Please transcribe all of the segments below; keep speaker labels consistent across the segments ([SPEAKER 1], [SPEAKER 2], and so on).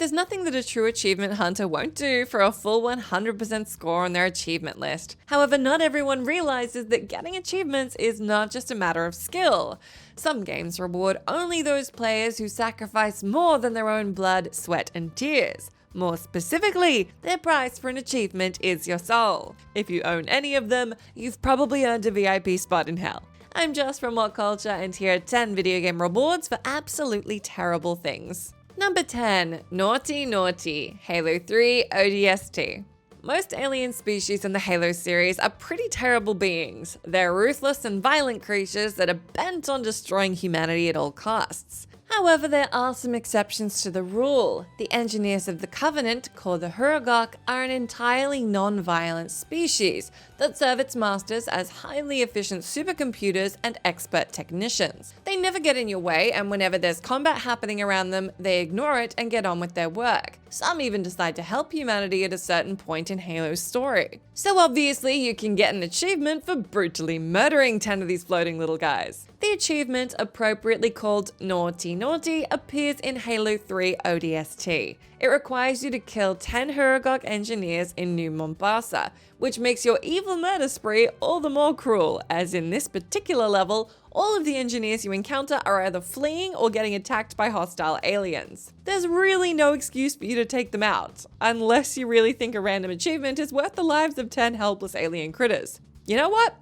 [SPEAKER 1] There's nothing that a true achievement hunter won't do for a full 100% score on their achievement list. However, not everyone realizes that getting achievements is not just a matter of skill. Some games reward only those players who sacrifice more than their own blood, sweat, and tears. More specifically, their price for an achievement is your soul. If you own any of them, you've probably earned a VIP spot in hell. I'm Joss from What Culture, and here are 10 video game rewards for absolutely terrible things. Number 10. Naughty Naughty, Halo 3 ODST. Most alien species in the Halo series are pretty terrible beings. They're ruthless and violent creatures that are bent on destroying humanity at all costs. However, there are some exceptions to the rule. The engineers of the Covenant, called the Huragok, are an entirely non-violent species that serve its masters as highly efficient supercomputers and expert technicians. They never get in your way, and whenever there's combat happening around them, they ignore it and get on with their work. Some even decide to help humanity at a certain point in Halo's story. So obviously, you can get an achievement for brutally murdering 10 of these floating little guys. The achievement, appropriately called Naughty Naughty, appears in Halo 3 ODST. It requires you to kill 10 Huragok engineers in New Mombasa, which makes your evil murder spree all the more cruel, as in this particular level, all of the engineers you encounter are either fleeing or getting attacked by hostile aliens. There's really no excuse for you to take them out, unless you really think a random achievement is worth the lives of 10 helpless alien critters. You know what?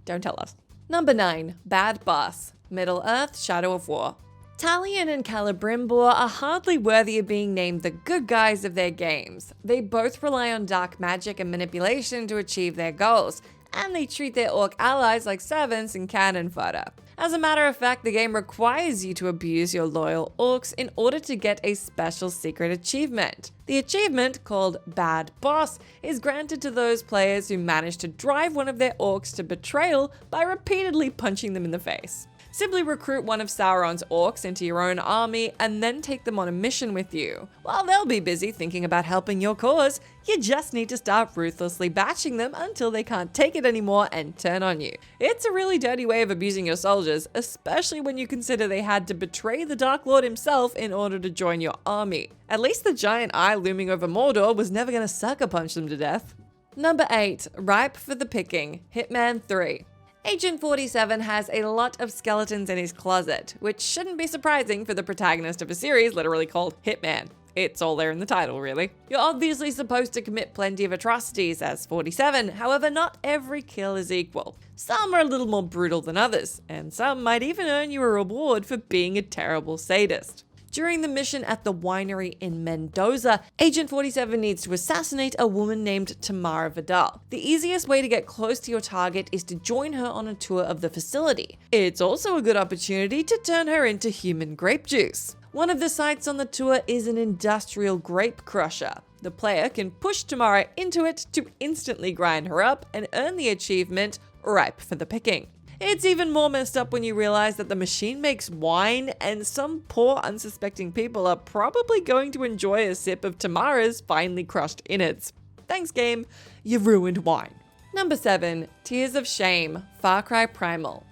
[SPEAKER 1] Don't tell us. Number 9. Bad Boss, Middle-earth: Shadow of War. Talion and Celebrimbor are hardly worthy of being named the good guys of their games. They both rely on dark magic and manipulation to achieve their goals, and they treat their orc allies like servants and cannon fodder. As a matter of fact, the game requires you to abuse your loyal orcs in order to get a special secret achievement. The achievement, called Bad Boss, is granted to those players who manage to drive one of their orcs to betrayal by repeatedly punching them in the face. Simply recruit one of Sauron's orcs into your own army and then take them on a mission with you. While they'll be busy thinking about helping your cause, you just need to start ruthlessly batching them until they can't take it anymore and turn on you. It's a really dirty way of abusing your soldiers, especially when you consider they had to betray the Dark Lord himself in order to join your army. At least the giant eye looming over Mordor was never going to sucker punch them to death. Number 8. Ripe for the Picking, Hitman 3. Agent 47 has a lot of skeletons in his closet, which shouldn't be surprising for the protagonist of a series literally called Hitman. It's all there in the title, really. You're obviously supposed to commit plenty of atrocities as 47, however, not every kill is equal. Some are a little more brutal than others, and some might even earn you a reward for being a terrible sadist. During the mission at the winery in Mendoza, Agent 47 needs to assassinate a woman named Tamara Vidal. The easiest way to get close to your target is to join her on a tour of the facility. It's also a good opportunity to turn her into human grape juice. One of the sites on the tour is an industrial grape crusher. The player can push Tamara into it to instantly grind her up and earn the achievement Ripe for the Picking. It's even more messed up when you realize that the machine makes wine, and some poor unsuspecting people are probably going to enjoy a sip of Tamara's finely crushed innards. Thanks game, you ruined wine. Number 7. Tears of Shame, Far Cry Primal.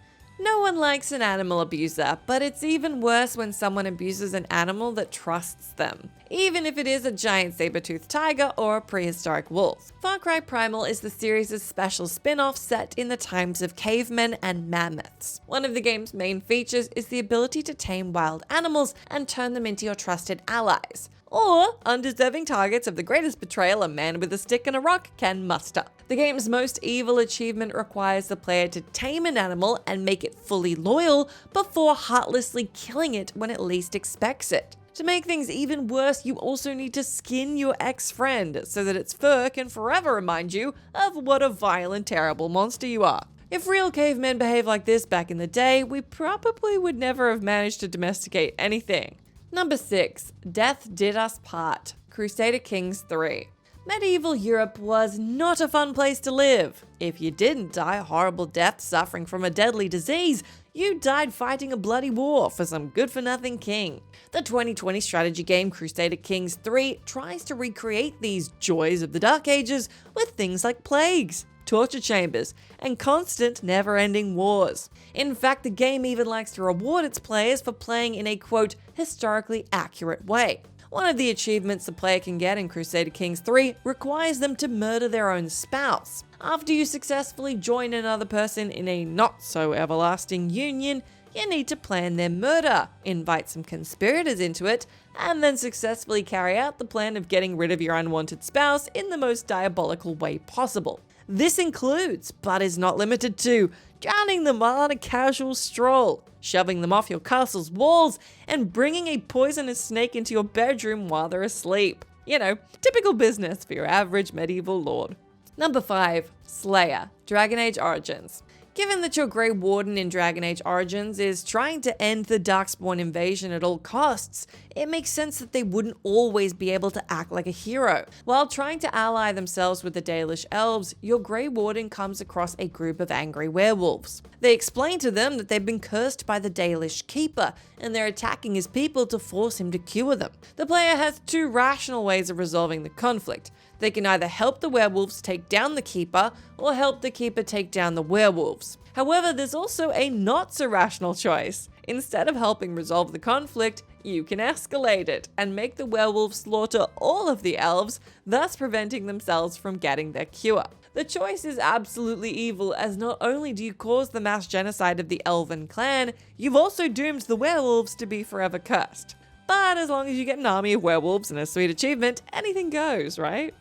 [SPEAKER 1] No one likes an animal abuser, but it's even worse when someone abuses an animal that trusts them, even if it is a giant saber-toothed tiger or a prehistoric wolf. Far Cry Primal is the series' special spin-off set in the times of cavemen and mammoths. One of the game's main features is the ability to tame wild animals and turn them into your trusted allies, or undeserving targets of the greatest betrayal a man with a stick and a rock can muster. The game's most evil achievement requires the player to tame an animal and make it fully loyal before heartlessly killing it when it least expects it. To make things even worse, you also need to skin your ex-friend so that its fur can forever remind you of what a vile and terrible monster you are. If real cavemen behaved like this back in the day, we probably would never have managed to domesticate anything. Number 6. Death Did Us Part, Crusader Kings 3. Medieval Europe was not a fun place to live. If you didn't die a horrible death suffering from a deadly disease, you died fighting a bloody war for some good-for-nothing king. The 2020 strategy game Crusader Kings 3 tries to recreate these joys of the Dark Ages with things like plagues, torture chambers, and constant, never-ending wars. In fact, the game even likes to reward its players for playing in a, quote, historically accurate way. One of the achievements the player can get in Crusader Kings 3 requires them to murder their own spouse. After you successfully join another person in a not-so-everlasting union, you need to plan their murder, invite some conspirators into it, and then successfully carry out the plan of getting rid of your unwanted spouse in the most diabolical way possible. This includes, but is not limited to, drowning them while on a casual stroll, shoving them off your castle's walls, and bringing a poisonous snake into your bedroom while they're asleep. You know, typical business for your average medieval lord. Number 5. Slayer, Dragon Age Origins. Given that your Grey Warden in Dragon Age Origins is trying to end the Darkspawn invasion at all costs, it makes sense that they wouldn't always be able to act like a hero. While trying to ally themselves with the Dalish elves, your Grey Warden comes across a group of angry werewolves. They explain to them that they've been cursed by the Dalish Keeper, and they're attacking his people to force him to cure them. The player has two rational ways of resolving the conflict. They can either help the werewolves take down the Keeper, or help the Keeper take down the werewolves. However, there's also a not-so-rational choice. Instead of helping resolve the conflict, you can escalate it and make the werewolves slaughter all of the elves, thus preventing themselves from getting their cure. The choice is absolutely evil, as not only do you cause the mass genocide of the elven clan, you've also doomed the werewolves to be forever cursed. But as long as you get an army of werewolves and a sweet achievement, anything goes, right?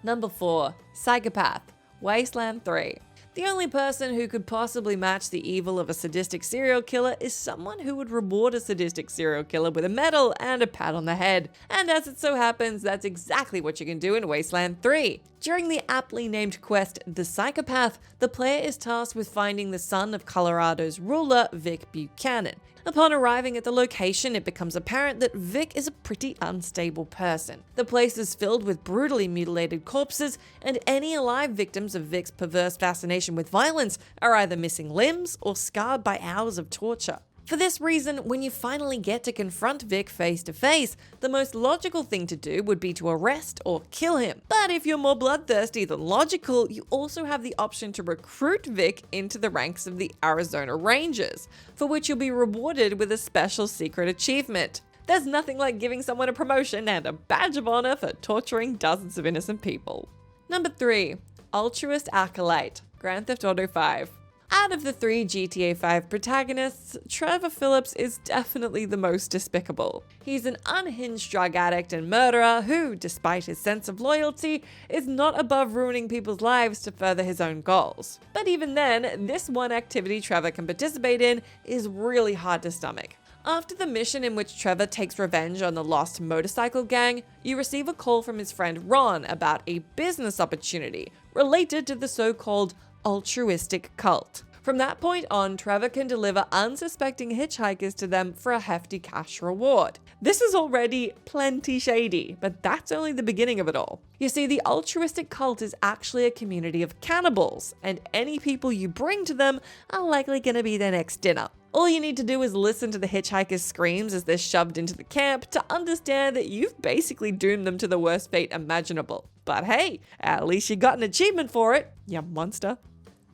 [SPEAKER 1] Number 4. Psychopath, Wasteland 3. The only person who could possibly match the evil of a sadistic serial killer is someone who would reward a sadistic serial killer with a medal and a pat on the head. And as it so happens, that's exactly what you can do in Wasteland 3. During the aptly named quest, The Psychopath, the player is tasked with finding the son of Colorado's ruler, Vic Buchanan. Upon arriving at the location, it becomes apparent that Vic is a pretty unstable person. The place is filled with brutally mutilated corpses, and any alive victims of Vic's perverse fascination with violence are either missing limbs or scarred by hours of torture. For this reason, when you finally get to confront Vic face to face, the most logical thing to do would be to arrest or kill him. But if you're more bloodthirsty than logical, you also have the option to recruit Vic into the ranks of the Arizona Rangers, for which you'll be rewarded with a special secret achievement. There's nothing like giving someone a promotion and a badge of honor for torturing dozens of innocent people. Number 3. Altruist Acolyte, Grand Theft Auto 5. Out of the 3 GTA 5 protagonists, Trevor Phillips is definitely the most despicable. He's an unhinged drug addict and murderer who, despite his sense of loyalty, is not above ruining people's lives to further his own goals. But even then, this one activity Trevor can participate in is really hard to stomach. After the mission in which Trevor takes revenge on the lost motorcycle gang, you receive a call from his friend Ron about a business opportunity related to the so-called altruistic cult. From that point on, Trevor can deliver unsuspecting hitchhikers to them for a hefty cash reward. This is already plenty shady, but that's only the beginning of it all. You see, the altruistic cult is actually a community of cannibals, and any people you bring to them are likely going to be their next dinner. All you need to do is listen to the hitchhikers' screams as they're shoved into the camp to understand that you've basically doomed them to the worst fate imaginable. But hey, at least you got an achievement for it, you monster.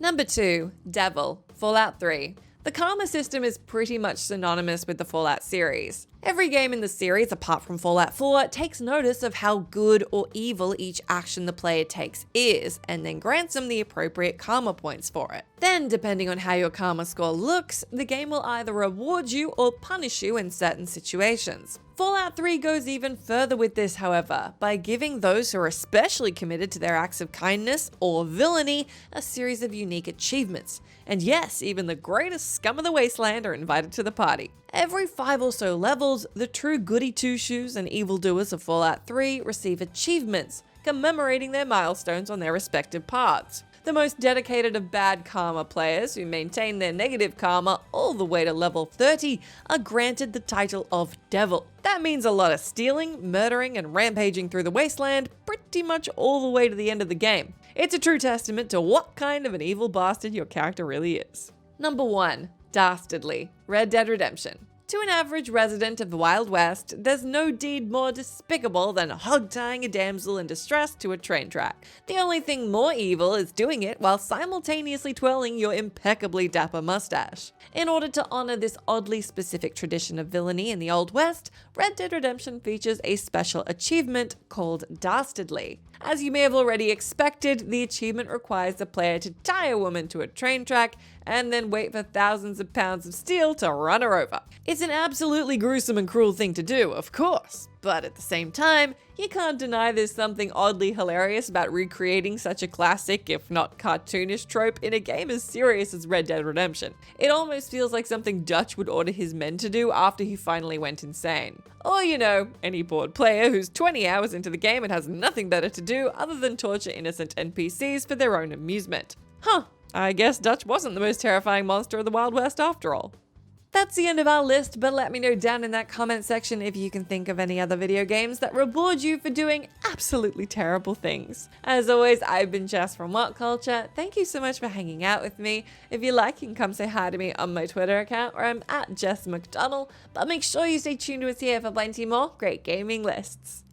[SPEAKER 1] Number 2. Devil, Fallout 3. The karma system is pretty much synonymous with the Fallout series. Every game in the series, apart from Fallout 4, takes notice of how good or evil each action the player takes is, and then grants them the appropriate karma points for it. Then, depending on how your karma score looks, the game will either reward you or punish you in certain situations. Fallout 3 goes even further with this, however, by giving those who are especially committed to their acts of kindness or villainy a series of unique achievements. And yes, even the greatest scum of the wasteland are invited to the party. Every 5 or so levels, the true goody two-shoes and evildoers of Fallout 3 receive achievements, commemorating their milestones on their respective paths. The most dedicated of bad karma players who maintain their negative karma all the way to level 30 are granted the title of Devil. That means a lot of stealing, murdering, and rampaging through the wasteland pretty much all the way to the end of the game. It's a true testament to what kind of an evil bastard your character really is. Number 1. Dastardly, Red Dead Redemption. To an average resident of the Wild West, there's no deed more despicable than hog-tying a damsel in distress to a train track. The only thing more evil is doing it while simultaneously twirling your impeccably dapper mustache. In order to honor this oddly specific tradition of villainy in the Old West, Red Dead Redemption features a special achievement called Dastardly. As you may have already expected, the achievement requires the player to tie a woman to a train track and then wait for thousands of pounds of steel to run her over. It's an absolutely gruesome and cruel thing to do, of course, but at the same time, you can't deny there's something oddly hilarious about recreating such a classic, if not cartoonish trope in a game as serious as Red Dead Redemption. It almost feels like something Dutch would order his men to do after he finally went insane. Or, you know, any bored player who's 20 hours into the game and has nothing better to do other than torture innocent NPCs for their own amusement. Huh, I guess Dutch wasn't the most terrifying monster of the Wild West after all. That's the end of our list, but let me know down in that comment section if you can think of any other video games that reward you for doing absolutely terrible things. As always, I've been Jess from What Culture. Thank you so much for hanging out with me. If you like, you can come say hi to me on my Twitter account where I'm at Jess McDonald, but make sure you stay tuned to us here for plenty more great gaming lists.